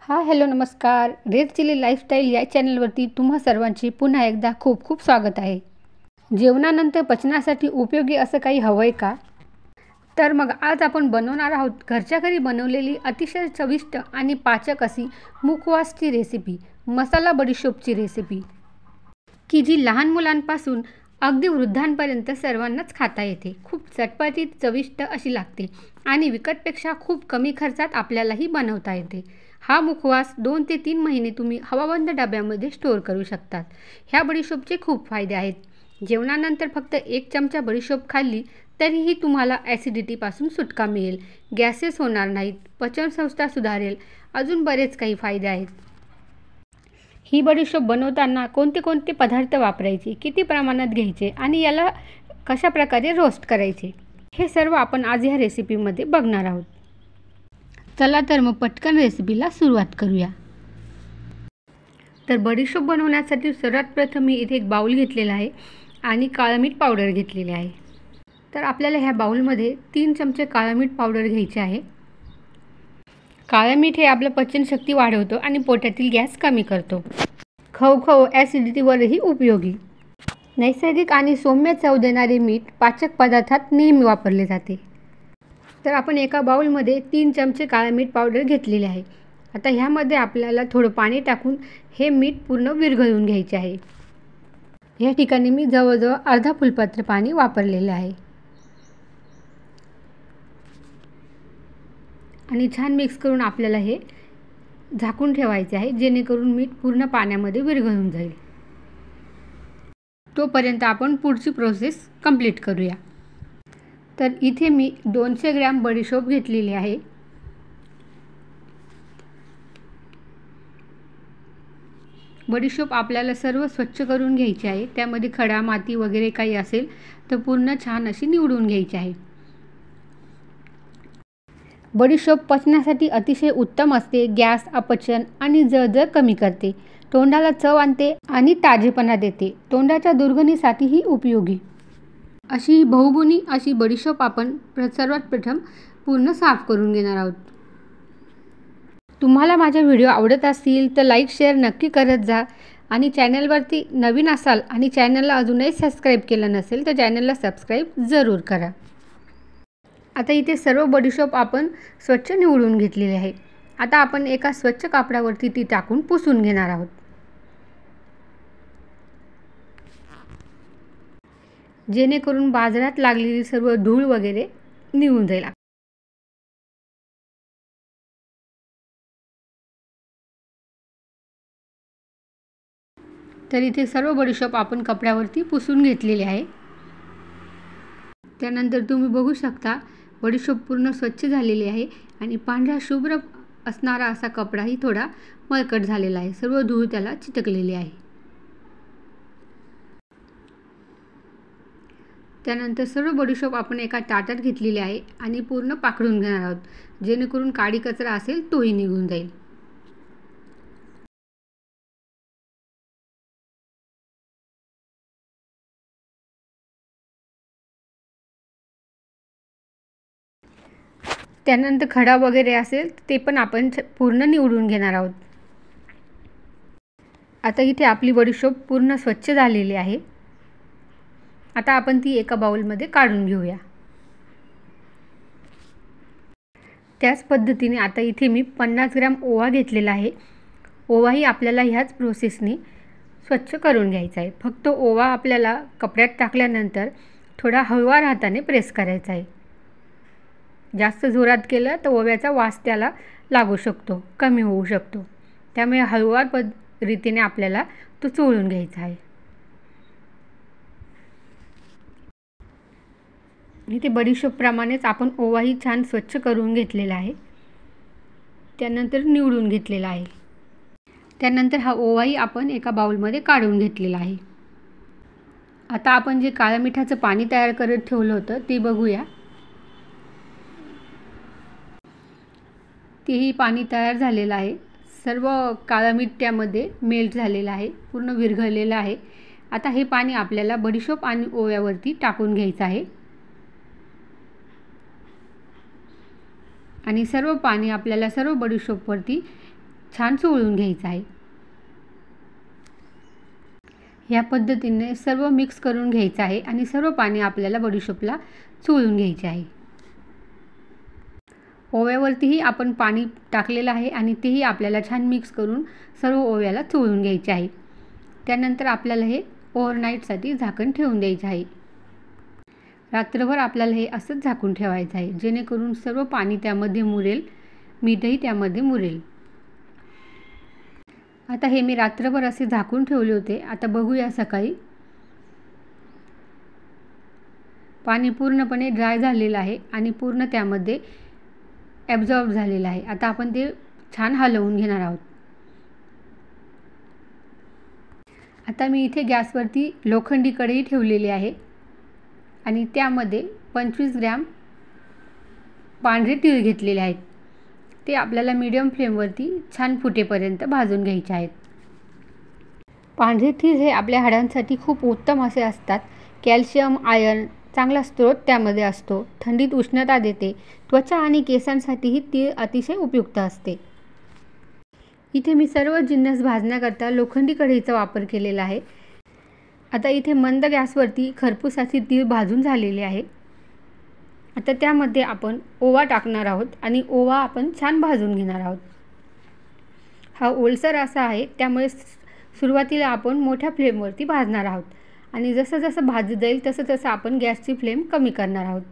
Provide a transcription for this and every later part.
Hello नमस्कार. Red chilli lifestyle या चॅनलवरती तुम्हा सर्वांची पुन्हा एकदा खूप खूप स्वागत आहे. जेवणानंतर पचनासाठी उपयोगी असं काही हवं आहे का? तर मग आज आपण बनवणार आहोत घरच्या घरी बनवलेली अतिशय चविष्ट आणि पाचक अशी मुखवासची रेसिपी, मसाला बडीशोपची रेसिपी, की जी लहान मुलांपासून अगदी वृद्धांपर्यंत सर्वांनाच खाता येते. खूप चटपटीत चविष्ट अशी लागते आणि विकतपेक्षा खूप कमी खर्चात आपल्यालाही बनवता येते. हा मुखवास 2 ते 3 महिने तुम्ही हवाबंद डब्यामध्ये स्टोअर करू शकतात. ह्या बडीशोपचे खूप फायदे आहेत. जेवणानंतर फक्त 1 चमचा बडीशोप खाल्ली तरीही तुम्हाला ॲसिडिटीपासून सुटका मिळेल, गॅसेस होणार नाहीत, पचनसंस्था सुधारेल, अजून बरेच काही फायदे आहेत. ही बडीशोप बनवताना कोणते कोणते पदार्थ वापरायचे, किती प्रमाणात घ्यायचे आणि याला कशा प्रकारे रोस्ट करायचे, हे सर्व आपण आज ह्या रेसिपीमध्ये बघणार आहोत. चला तर मग पटकन रेसिपीला सुरुवात करूया. तर बडीशोप बनवण्यासाठी सर्वात प्रथम मी इथे एक बाउल घेतलेला आहे आणि काळं मीठ पावडर घेतलेले आहे. तर आपल्याला ह्या बाउलमध्ये 3 चमचे काळं मीठ पावडर घ्यायचे आहे. काळं मीठ हे आपलं पचनशक्ती वाढवतो आणि पोटातील गॅस कमी करतो. खवखव ॲसिडिटीवरही उपयोगी. नैसर्गिक आणि सौम्य चव देणारे मीठ पाचक पदार्थात नेहमी वापरले जाते. तर आपण एका बाउलमध्ये 3 चमचे काळं मीठ पावडर घेतलेले आहे. आता ह्यामध्ये आपल्याला थोडं पाणी टाकून हे मीठ पूर्ण विरघळून घ्यायचे आहे. या ठिकाणी मी जवळजवळ अर्धा फुलपात्र पाणी वापरलेले आहे आणि छान मिक्स करून आपल्याला हे झाकून ठेवायचे आहे, जेणेकरून मीठ पूर्ण पाण्यामध्ये विरघळून जाईल. तोपर्यंत आपण पुढची प्रोसेस कंप्लीट करूया. तर इथे मी 200 ग्रॅम बडीशोप घेतलेली आहे. बडीशोप आपल्याला सर्व स्वच्छ करून घ्यायची आहे. त्यामध्ये खडा माती वगैरे काही असेल तर पूर्ण छान अशी निवडून घ्यायची आहे. बडीशोप पचनासाठी अतिशय उत्तम असते. गॅस, अपचन आणि जळजळ कमी करते, तोंडाला चव आणते आणि ताजेपणा देते. तोंडाच्या दुर्गंधीसाठीही उपयोगी अशी बहुगुणी अशी बडीशोप आपण सर्वात प्रथम पूर्ण साफ करून घेणार आहोत. तुम्हाला माझे व्हिडिओ आवडत असतील तर लाईक शेअर नक्की करत जा आणि चॅनलवरती नवीन असाल आणि चॅनलला अजूनही सबस्क्राईब केलं नसेल तर चॅनलला सबस्क्राईब जरूर करा. आता इथे सर्व बडीशोप आपण स्वच्छ निवडून घेतलेली आहे. आता आपण एका स्वच्छ कापडावरती ती टाकून पुसून घेणार आहोत, जेणेकरून बाजारात लागलेली सर्व धूळ वगैरे निघून जाईल. तर इथे सर्व बडीशोप आपण कपड्यावरती पुसून घेतलेले आहे. त्यानंतर तुम्ही बघू शकता बडीशोप पूर्ण स्वच्छ झालेली आहे आणि पांढरा शुभ्र असणारा असा कपडाही थोडा मळकट झालेला आहे. सर्व धूळ त्याला चिटकलेली आहे. त्यानंतर सर्व बडीशोप आपण एका ताटात घेतलेली आहे आणि पूर्ण पाकडून घेणार आहोत, जेणेकरून काडी कचरा असेल तोही निघून जाईल. त्यानंतर खडा वगैरे असेल ते पण आपण पूर्ण निवडून घेणार आहोत. आता इथे आपली बडीशोप पूर्ण स्वच्छ झालेली आहे. आता आपण ती एका बाउलमध्ये काढून घेऊया. त्याच पद्धतीने आता इथे मी 50 ग्रॅम ओवा घेतलेला आहे. ओवाही आपल्याला ह्याच प्रोसेसने स्वच्छ करून घ्यायचा आहे. फक्त ओवा आपल्याला कपड्यात टाकल्यानंतर थोडा हळुवार हाताने प्रेस करायचा आहे. जास्त जोरात केलं तर ओव्याचा वास त्याला लागू शकतो, कमी होऊ शकतो. त्यामुळे हळुवार रीतीने आपल्याला तो चोळून घ्यायचा आहे. इथे बडीशोपप्रमाणेच आपण ओवाही छान स्वच्छ करून घेतलेला आहे. त्यानंतर निवडून घेतलेला आहे. त्यानंतर हा ओवाही आपण एका बाउलमध्ये काढून घेतलेला आहे. आता आपण जे काळ्या मिठाचं पाणी तयार करत ठेवलं होतं ते बघूया. तेही पाणी तयार झालेलं आहे. सर्व काळं मीठ त्यामध्ये मेल्ट झालेलं आहे, पूर्ण विरघळलेलं आहे. आता हे पाणी आपल्याला बडीशोप आणि ओव्यावरती टाकून घ्यायचं आहे आणि सर्व पाणी आपल्याला सर्व बडीशोपवरती छान चोळून घ्यायचं आहे। या पद्धतीने सर्व मिक्स करून घ्यायचं आहे आणि सर्व पाणी आपल्याला बडीशोपला चोळून घ्यायचे आहे। ओव्यावरतीही आपण पाणी टाकलेलं आहे आणि तेही आपल्याला छान मिक्स करून सर्व ओव्याला चोळून घ्यायचे आहे। त्यानंतर आपल्याला हे ओव्हरनाईटसाठी झाकण ठेवून द्यायचे आहे। रात्रभर आपल्याला हे असंच झाकून ठेवायचं आहे, जेणेकरून सर्व पाणी त्यामध्ये मुरेल, मीठही त्यामध्ये मुरेल। आता हे मी रात्रभर असे झाकून ठेवले होते। आता बघूया सकाळी पाणी पूर्णपणे ड्राय झालेलं आहे आणि पूर्ण त्यामध्ये ॲब्झॉर्ब झालेलं आहे। आता आपण ते छान हलवून घेणार आहोत। आता मी इथे गॅसवरती लोखंडी कढई ठेवलेली आहे आणि त्यामध्ये 25 ग्रॅम पांढरे तीळ घेतलेले आहेत। ते आपल्याला मीडियम फ्लेमवरती छान फुटेपर्यंत भाजून घ्यायचे आहेत। पांढरे तीळ हे आपल्या हाडांसाठी खूप उत्तम असे असतात। कॅल्शियम, आयर्न चांगला स्रोत त्यामध्ये असतो। थंडीत उष्णता देते। त्वचा आणि केसांसाठीही तीळ अतिशय उपयुक्त असते। इथे मी सर्व जिन्नस भाजण्याकरता लोखंडी कढईचा वापर केलेला आहे। आता इथे मंद गॅसवरती खरपूस असे तीळ भाजून झालेले आहे। आता त्यामध्ये आपण ओवा टाकणार आहोत आणि ओवा आपण छान भाजून घेणार आहोत। हा ओलसर असा आहे, त्यामुळे सुरुवातीला आपण मोठ्या फ्लेमवरती भाजणार आहोत आणि जसं जसं भाजत जाईल तसं तसं आपण गॅसची फ्लेम कमी करणार आहोत।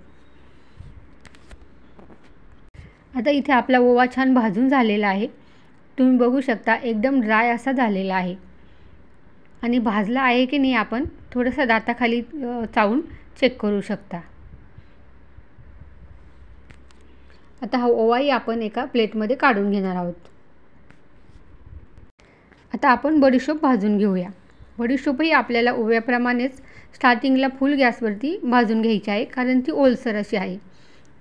आता इथे आपला ओवा छान भाजून झालेला आहे। तुम्ही बघू शकता एकदम ड्राय असा झालेला आहे आणि भाजला आहे की नाही आपण थोडंसं दाताखाली चावून चेक करू शकता। आता हा ओवाही आपण एका प्लेटमध्ये काढून घेणार आहोत। आता आपण बडीशोप भाजून घेऊया। बडीशोपही आपल्याला ओव्याप्रमाणेच स्टार्टिंगला फुल गॅसवरती भाजून घ्यायची आहे, कारण ती ओलसर अशी आहे।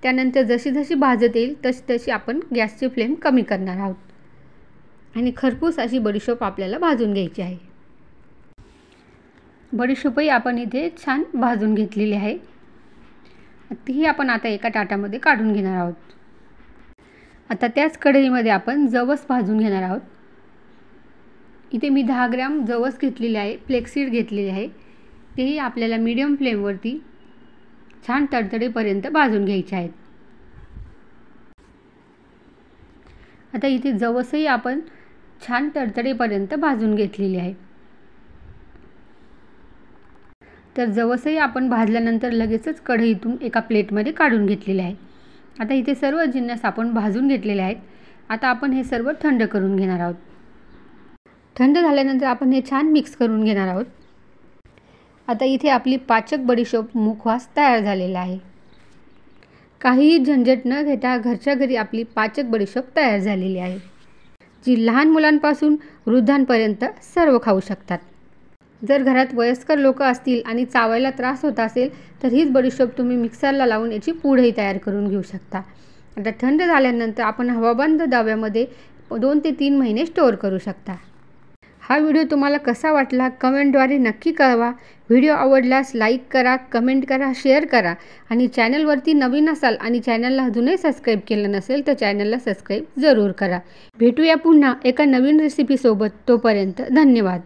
त्यानंतर जशी जशी भाजत येईल तशी तशी आपण गॅसची फ्लेम कमी करणार आहोत आणि खरपूस अशी बडीशोप आपल्याला भाजून घ्यायची आहे। बडीशोपही आपण इथे छान भाजून घेतलेली आहे। तीही आपण आता एका ताटामध्ये काढून घेणार आहोत। आता त्याच कढईमध्ये आपण जवस भाजून घेणार आहोत। इथे मी 10 ग्रॅम जवस घेतलेले आहे, फ्लेक्सीड घेतलेले आहे। तेही आपल्याला मीडियम फ्लेमवरती छान तडतडेपर्यंत भाजून घ्यायचे आहेत। आता इथे जवसही आपण छान तडतडेपर्यंत भाजून घेतलेली आहे। तर जवसही आपण भाजल्यानंतर लगेचच कढईतून एका प्लेटमध्ये काढून घेतलेले आहे। आता इथे सर्व जिन्नस आपण भाजून घेतलेले आहेत। आता आपण हे सर्व थंड करून घेणार आहोत। थंड झाल्यानंतर आपण हे छान मिक्स करून घेणार आहोत। आता इथे आपली पाचक बडीशोप मुखवास तयार झालेला आहे। काहीही झंझट न घेता घरच्या घरी आपली पाचक बडीशोप तयार झालेली आहे, जी लहान मुलांपासून वृद्धांपर्यंत सर्व खाऊ शकतात। जर घरात वयस्कर लोक असतील आणि चावायला त्रास होत असेल तर हीच बडीशोप तुम्ही मिक्सरला लावून याची पूडही तयार करून घेऊ शकता। आता थंड झाल्यानंतर आपण हवाबंद डब्यामध्ये 2 ते 3 महिने स्टोअर करू शकता। हा व्हिडिओ तुम्हाला कसा वाटला कमेंटद्वारे नक्की कळवा। व्हिडिओ आवडल्यास लाईक करा, कमेंट करा, शेअर करा आणि चॅनलवरती नवीन असाल आणि चॅनलला अजूनही सबस्क्राईब केलं नसेल तर चॅनलला सबस्क्राईब जरूर करा। भेटूया पुन्हा एका नवीन रेसिपीसोबत। तोपर्यंत धन्यवाद।